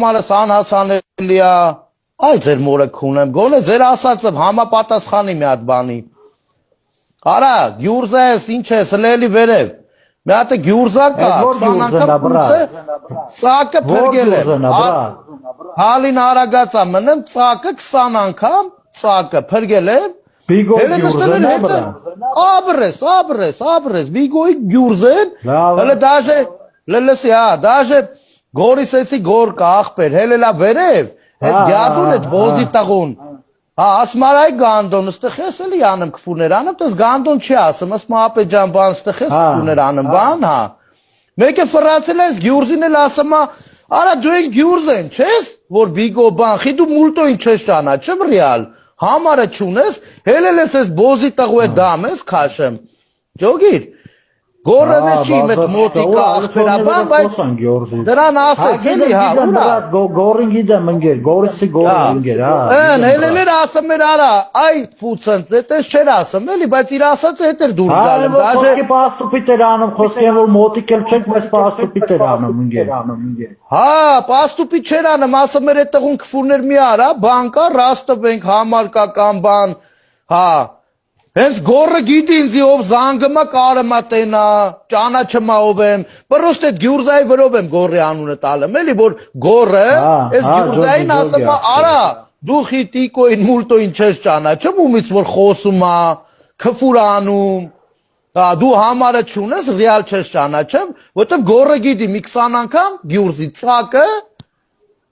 Համարս անհասանելի է, այ ձեր մորը քունեմ, գոնե ձեր ասածը համապատասխանի մի հատ բանի։ Արա, գյուրզա ես, ինչ ես, լելի վերև։ Մի հատ գյուրզա կա, 20 անգամ փուլցե, ծակը փրկել եմ։ Հալին արագացա մնեմ, ծակը 20 անգամ, ծակը փրկել եմ։ Բիգոյի գյուրզեն ապրա։ Աբրես, բիգոյի գյուրզեն, հələ դաժե, լելսի, դաժե գորիսեցի գոր կա աղբեր, հելելա վերև, այդ գյադուն այդ բոզի տաղուն, ասմարայի գանդոն, ստեղ ես էլի անեմ կպուներ անեմ, տես գանդոն չի ասեմ, ասմ ապե ճան բան, ստեղ ես կպուներ անեմ բան, մեկ է վրացել ես գյուրզին էլ ասում, արա դու են գյուրզ են, չես, որ բիգո բան, խի դու մուլտոին չես ճանա, չմ ռիալ, համարը չունես, հելել ես ես բոզի տաղու է դամ ես կաշեմ, ճոգիր, Գորը չի մետ մոտիկա աղբերաբան, բայց դրան ասեց, էլի հա, ուրա։ Գորին գիդեմ ընգեր, գորիսի գորին ընգեր, Են, հելելեր ասում էր արա, այ ֆուցընտ, դետես չեր ասում, էլի, բայց իր ասածը հետ էր դուրս գալեմ, դաժե։ Խոսքի պաստուպիտ էր անում, խոսքի են, որ մոտիկ էլ չենք, մեզ պաստուպիտ էր անում ընգեր։ Հա, պաստուպիտ չեր անում, ասում էր այդ տղուն կվուրներ մի արա, բան կա, ռաստով ենք, համար կա կամ բան, հա, Հենց գորը գիտի ինձի ով զանգմա կարմա տենա, ճանաչմա ով եմ, պրոստ այդ գյուրզայի վրով եմ գորի անունը տալեմ, էլի, որ գորը, ես գյուրզային ասում արա, դու խիտիկոին մուլտոին չես ճանաչում, ումից որ խոսում ա, քֆուր անում, դու համարը չունես, ռիալ չես ճանաչում, որտև գորը գիտի մի 20 անգամ գյուրզի ծակը,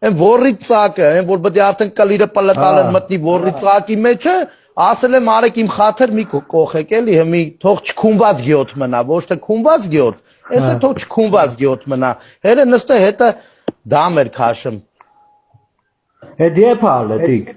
են որի ծակը, են որ բդի արդեն կլիրը պլտալ են մտնի որի ծակի մեջը, ասել եմ արեք իմ խաթր մի կողեք էլի հմի թող չքունված գյոտ մնա ոչ թե քունված գյոտ էսը թող չքունված գյոտ մնա հերը նստե հետը դամ էր քաշում Հետ եփ ալ էտիկ